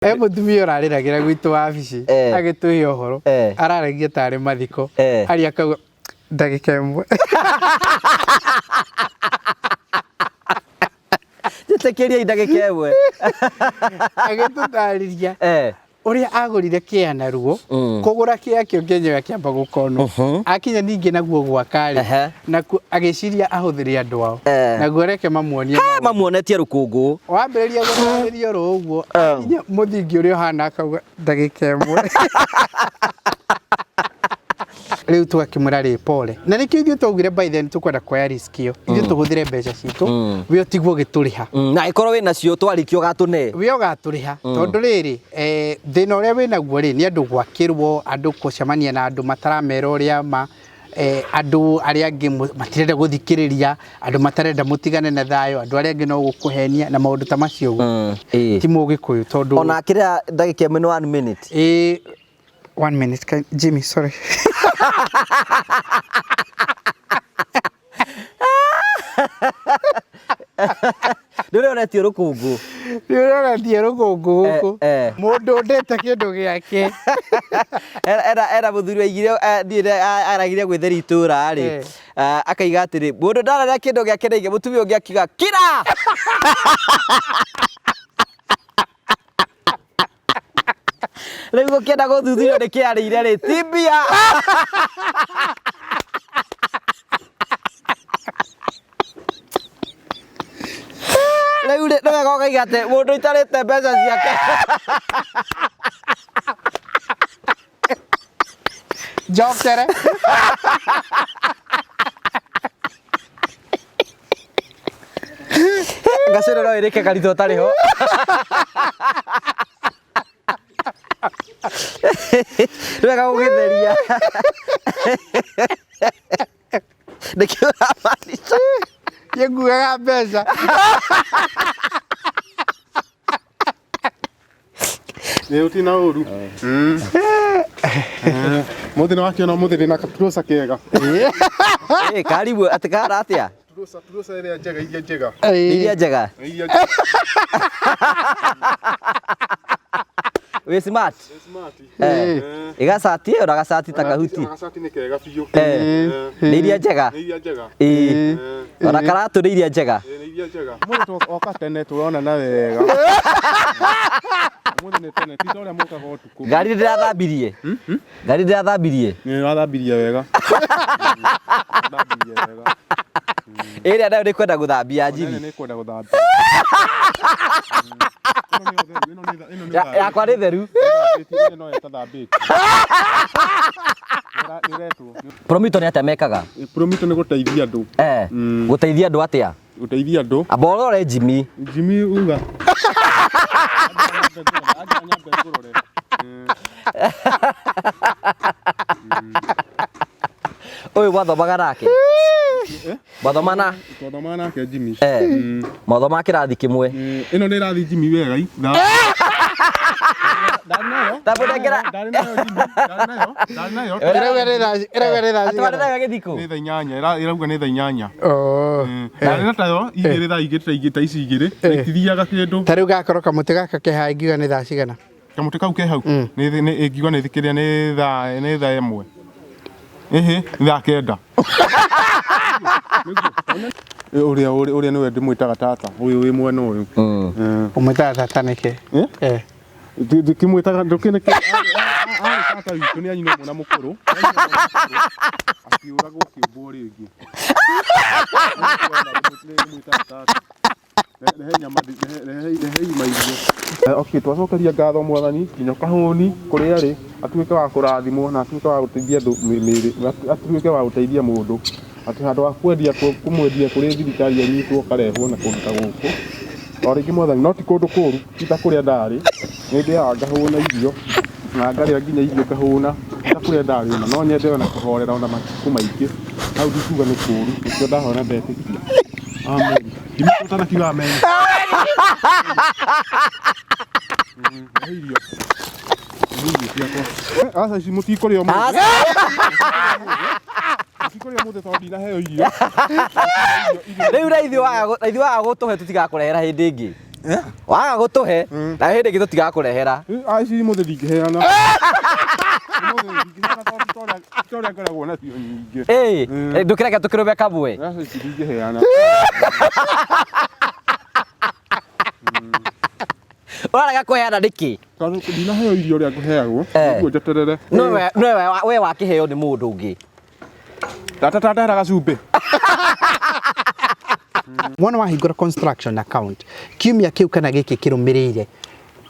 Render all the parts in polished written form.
Mutumia urariragira gwitu wabici agituhe uhoro araragia tari mathiko aria akauga ndagika imwe Tekeria ndagika imwe agitutariria uria agurire kia na ruo kugura kia kio ngenyewe kiamba gukono akinya ningi naguo gwakari na agiciria ahuthiri andu ao naguo reke mamuonetie rukungu wambiriria gutariria ro uguo akinya muthingi uria hana akauga ndagika imwe riu twakimura ri pole na nikio ithuĩ twaugire by then tukwenda kuoya risk iyo ithuĩ tuhuthire mbeca citu we tiguo gituriha na ikorwo wina cio twarikio gatune we gaturiha tondu riri thina uria wina guo ri ni andu gwakirwo andu kucemania na andu mataramera uria ma andu aria angi matirenda guthikiriria andu matarenda mutigane na thayo andu aria angi no gukuhenia na maundu ta macio ti mugikuyu tondu ona kiria ndagika imwe 1 minute 1 minute Jimmy sorry Ndurona ti rukungu guku mundu ndete kindu giake era muthuri aigire ndire aragire gwitheri itura ri akaiga atiri mundu ndarara kindu giake nige mutumia ungi akiga kira Riu kienda guthuthurio ni kiarire ri tibia Riu ni wega ukaiga ati mundu itarite mbeca ciake Jokere Gaciro no irike Karitu atariho Wega gugitheria Nikio amanisha yenguaga mbeca ni utina uru muthina wakiona muthiri na katrusa kega karibu atikara atia trusa iria njega iria njega we smart igasati ora gasati takahuti gasati ni kega biu ni iria njega ora karatu ni iria njega mundu oka tene turona na wega mundu ni tene ti uria muka gotuku gari ndirathambirie gari ndirathambirie ni wathambirie wega Area nayo ni kwenda guthambia Jimmy. Ni kwenda guthambia. Yakwa ni theru. No itathambite. Promito ni atemekaga. Promito ni guteithia andu. Guteithia andu atia? Guteithia andu. Aborore Jimmy. Jimmy uga. Oi wathomaga nake. Bathomana ke Jimmy. Mathoma kirathi kimwe. Ino ni rathi Jimmy wega i. Tabudengera. Atwara githiko. Ni thaa 8 irauga ni thaa 8. Na tayo igire thaa igite ici igire. Itithiaga kindu. Tariu gakoro kamuti gaka keha ingiuga ni thaa cigana. Kamuti kau ke hau. Ni ingiuga ni thikiria ni thaa imwe. Thaa kenda. Uria niwe ndimwitaga tata uyu wi mwena uyu umwitaga tata niki ndikimwitaga ndukine tata witu ni anyina mwana mukuru akiura gukiumbwo ringi Okay, twacokeria ngatho mwathani nginya kahuni kuria ri atuike wa kurathimwo na atuike wa guteithia andu miri atuike wa guteithia mundu ati handu wa kwendia kumwendia kuri thirikari anyitwo karehwo na kundu ta guku oringi mwathani no ti kundu kuru ita kuria ndari nindi ya ngahuna irio na ngaria nginya irio ngahuna ita kuria ndari no nyende ona kuhorera ona maku maingi hau ndikuga ni kuru nikio ndahona ndetikia amen ndimutana kiwa amen asa si mutikoria mo mutikoria mo to ndina heo irio riu raithi wa gutuhe tutigakurehera hindi ingi Waga gutuhe na hindi gitu tigakurehera. Aici muthe ndingĩheana. Storia ngoragwo nacio nyingĩ. Ndukireke tukirube kamwe. Aici ndingĩheana. Ũrarega kũheana nĩkĩ? Tondũ ndinaheo irio ũrĩa ngũheagwo, nĩguo njeterere. We wakĩheo nĩ mũndũ ũngĩ. Tata ndehera gacumbĩ. Mwana wahingũra construction account kiumia kiu kana gĩkĩ kĩrũmĩrĩire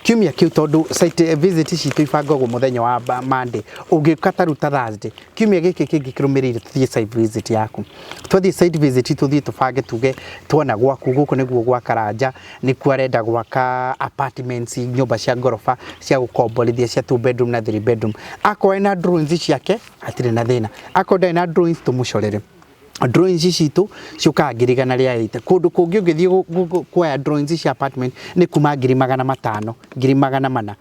kiumia kiu tondu site visit citũ ibangagwo mũthenya wa Monday ũngĩka ruta Thursday kiumia gĩkĩ kĩngĩ kĩrũmĩrĩire tuthiĩ site visit yaku twathiĩ site visit tuthiĩ tũbange tuge tuona gwaku gũkũ nĩguo gwa Karanja nĩkuo arenda gwaka apartments nyũmba cia ngorofa cia gũkomborithia cia 2 bedroom na 3 bedroom akorwo ena drawings ciake atirĩ na thĩna akorwo ena drawings tũmũcorere drawings citũ ciũkaga ngirigana rĩa ite kũndũ kũngĩ ũngĩthiĩ kuoya drawings cia apartment nĩ kuma 500,000 400,000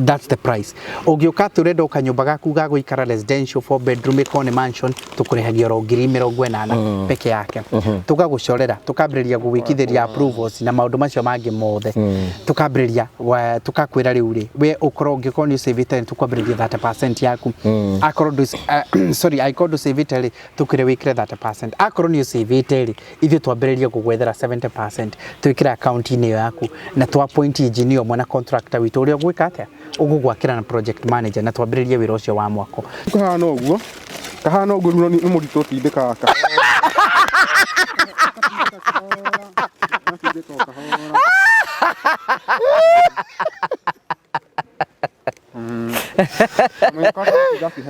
that's the price ũngĩũka tũrenda ũkanyũmba gaku ga gũikara residential 4 bedroom ĩkorwo nĩ mansion tũkũrĩhagia oro 40,000 peke yake tũgagũcorera tũkambĩrĩria gũgwĩkithĩria approvals na maũndũ macio mangĩ mothe tũkambĩrĩria tũkakwĩra rĩu rĩ we ũkorwo ũngĩkorwo nĩ save it tũkwambĩrĩria 30% yaku akorwo sorry akorwo ndũ save it rĩ tũkĩre wĩkĩre 30% akorwo nĩ save it rĩ ithuĩ twambĩrĩria gũgwethera 70% twĩkĩre account-inĩ ĩyo yaku na twa-appoint engineer mwana contractor witũ ũrĩa ũgwĩka atĩa ũgũgwakĩra na project manager na twambĩrĩrie wĩra ũcio wa mwako kahana ũguo rĩu nĩ mũritũ ũtindĩkaga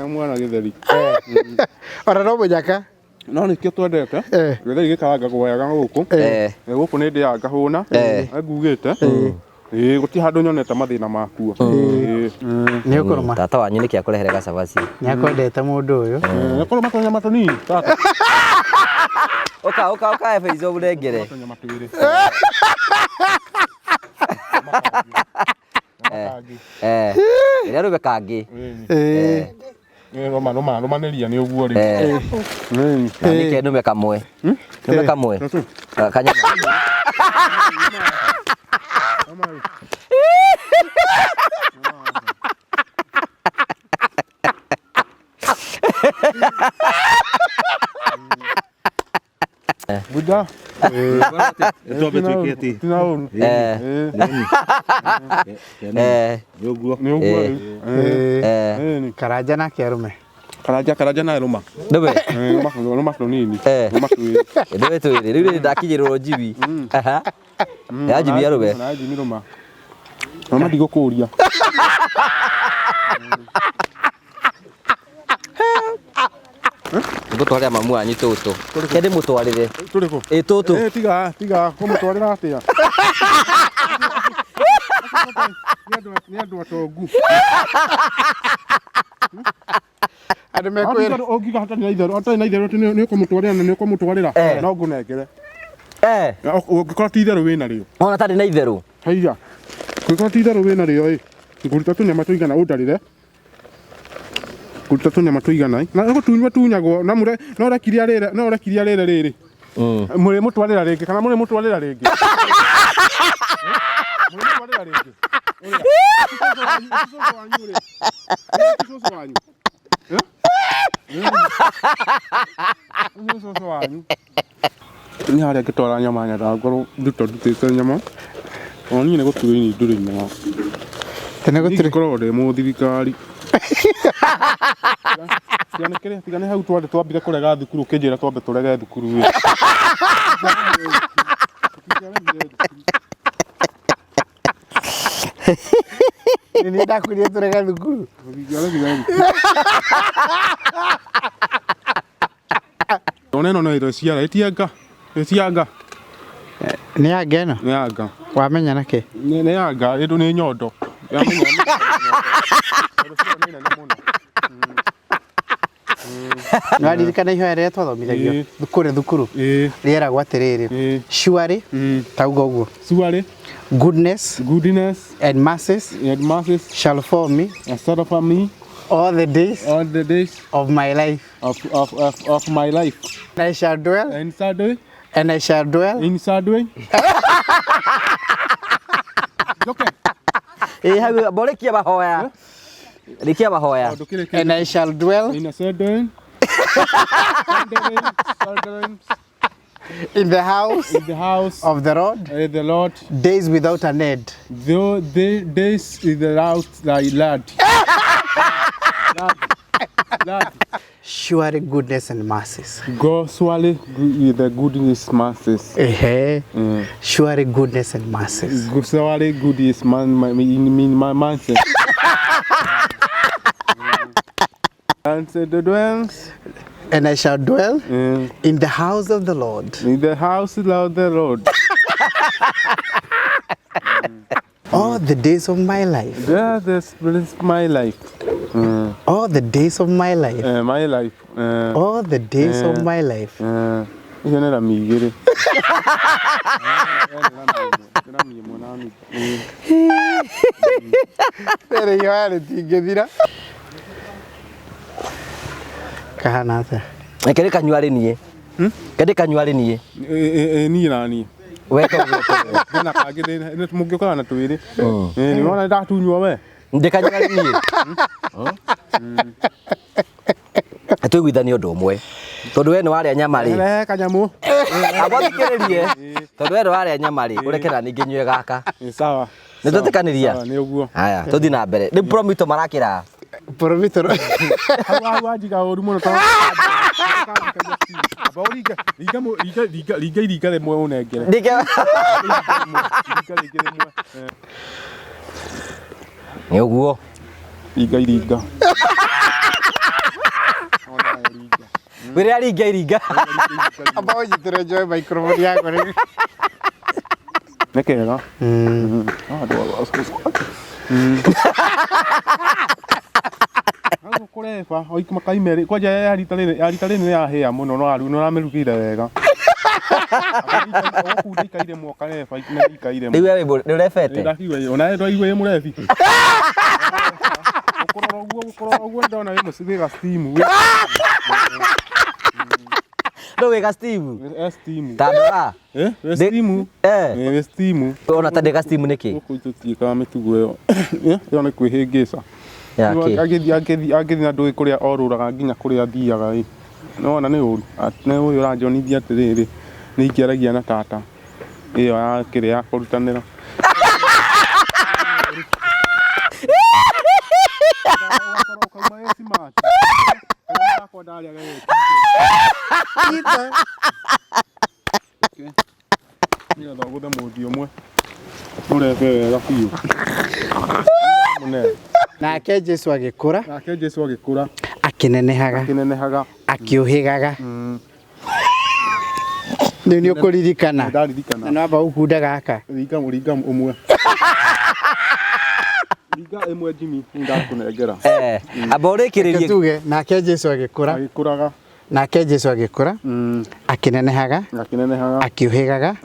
mwana gĩtheri ona no mũnyaka no nĩkĩo twendete gĩtheri gĩkarangagwo wega gũkũ gũkũ nĩ ndĩaga ngahũna ngugĩte gũtirĩ handũ nyonete mathĩna makuo nĩ ũkũrũma tata wanyu nĩkĩ akũrehere gacabaci nĩ akwendete mũndũ ũyũ nĩ ũkũrũma matonya matonini tata ũka ebe izo ũrengere ĩrĩa rũbe kangĩ rũmanĩria nĩ ũguo rĩ nĩkĩ nũme kamwe kanyama Buddha. Tobe twiketi. Tinaonu. Karanja na kĩarume. Karanja na ruma. Ndobe. Ruma nini. Ndobe twiri. Rĩu ndakinyĩrwo jibi. Aha. Ya jibi ya rube. Na jibi ruma. Mama ndigũkũria. Ngũtwarĩra mamu wanyu tũtũ. Kende mũtwarĩre. Tũrĩkũ? Tũtũ. Tiga kũmũtwarĩra atĩa. Nĩ andũ atongu. Andũ mekwĩra ũngiuga hatarĩ na itherũ nĩ ũkũmũtwarĩra na nĩ ũkũmũtwarĩra no ngũnengere. Ũngĩkorwo ti itherũ wĩna rĩo. Ona tarĩ na itherũ. Haiya. Ũngĩkorwo ti itherũ wĩna rĩo ĩ. Ngũruta tũnyama tũigana ũndarĩre. Ngũruta tũnyama tũigana ĩ. Na gũtunyagwo na no ũrekiria rĩrĩ rĩrĩ. Mũrĩ mũtwarĩra rĩngĩ kana mũrĩ mũtwarĩra rĩngĩ. Mũrĩ mũtwarĩra rĩngĩ. Nĩ harĩa ngĩtwara nyama nyenda ngorwo ndutĩte nyama o niĩ nĩ gũturĩini ndũrĩ nyama tene gũtirĩ ngoragwo ndĩ mũthirikari tiga nĩ hau twambire kũrega thukuru ũkĩnjĩra twambe tũrege thukuru nĩ ndakwĩrire tũrege thukuru ona ĩno no ĩreciara ĩtianga nĩ yanga ĩno nĩ yanga wamenya nakĩ nĩ yanga ĩndũ nĩ nyondo nĩwaririkana ihoya rĩrĩa twathomithagio thukuru rĩeragwo atĩrĩrĩ surely tauga ũguo surely goodness and mercies shall follow me all the days of my life of my life and I shall dwell And I shall dwell. In Sadway. Okay. Hau borekia mahoya. Rikia mahoya. And I shall dwell In a Sadway. in the house In the house of the Lord the Lord. days without an end. Though this is the route thy lad. Lad. Surely goodness and mercies. Go swallow the goodness masses. Surely goodness and mercies. Go swallow goodness man my mansion. And said the dwells And I shall dwell in in the house of the Lord the house of the Lord. all the days of my life. That is my life. All the days of my life. My life. All the days of my life. Hiyo nera migire. Pero yo ale tingethira. Kahana atĩa? Kende kanyuarĩ niĩ. Kende kanyuarĩ niĩ. Niĩ na niĩ. Weka Kana kangĩ nĩ mũngĩkorana na twĩrĩ. Nĩ wona ndatunyua we. ndĩ kanyuarĩ niĩ. Atũiguithanie ũndũ ũmwe. Tondũ we nĩ warĩa nyama rĩ. Kanyamũ. Abathikĩrĩrie. Tondũ we nĩ warĩa nyama rĩ. Ũreke na niĩ ngĩnyue gaka. Sawa. Nĩ twĩtĩkanĩria. Nĩ ũguo. Haya, tũthiĩ na mbere. Nĩ promito marakĩra. Promito. Hau anjiga ũru mũno ta. Aboriga riga rĩmwe ũnengere. Ndike. Nĩ ũguo. Riga. Wĩrĩ aringa. Amba ũnyitĩre njoe microphone yakwa rĩu. Nĩ kega. Kureba oikuma kaimere kwaja ya rita rĩrĩ nĩ yahĩa mũno no aru no ramĩrugire wega. Okundikaire mwoka reba ikaire Rĩu wewe nĩ ũrebete. ndakiuga ona ndwaigua mũrebi. Ukorora uguo ndona wĩ mũciga steam. Ndũ wĩga Steve. Steam. Tandora. Steam. Steam. Ona ta ndĩga Steve nĩkĩ? Gũkũ tũtiĩkaga mĩtugo ĩyo. Ĩyo nĩ kwĩhĩngĩca. Agĩthiĩ na ndũĩ kũrĩa orũraga nginya kũrĩa athiaga ĩ. Nona nĩ ũru. Nĩ ũyũ ũranjonithia atĩrĩrĩ nĩ ingĩaragia na tata. Ĩyo ya kĩrĩa ya kũrutanĩra. Nĩ thogothe mũndĩ ũmwe. Ũrebe wega biũ. Nake Jesu agĩkũra. Akĩnenehaga. Akĩũhĩgaga. Rĩu nĩ ũkũririkana. Na no amba ũkunda gaka. Riga ũmwe. Riga ĩmwe Jimmy ndakũnengera. Amba ũrĩkĩrĩrie. Tuge nake Jesu agĩkũra. Nake Jesu agĩkũra. Akĩnenehaga. Akĩũhĩgaga.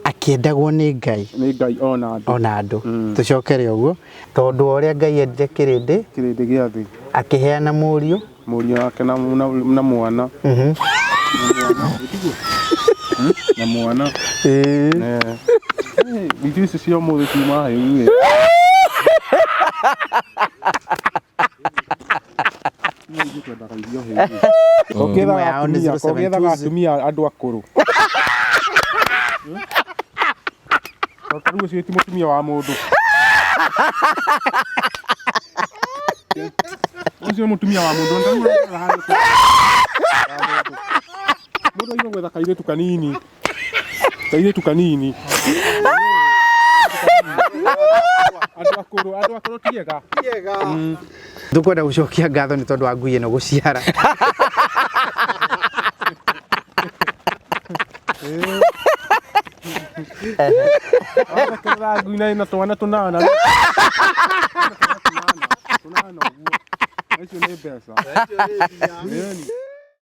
Akĩendagwo nĩ Ngai. Ona andũ. Tũcokere ũguo. Tondũ ũrĩa Ngai endire kĩrĩndĩ gĩa thĩ. Akĩheana mũriũ wake na mwana. Na mwana. Video ici cia mũthĩ kuma hĩu. Ũkĩethaga atumia andũ akũrũ. Rĩu ũcio ti mũtumia wa mũndũ. Ũcio mũtumia wa mũndũ. Mũndũ aiga gwetha kairĩtu kanini. Andũ akũrũ tiega. Tũkwenda gũcokia ngatho nĩ tondũ wa ngui ĩno gũciara. Ngui na twana tũnana. Icio nĩ mbeca.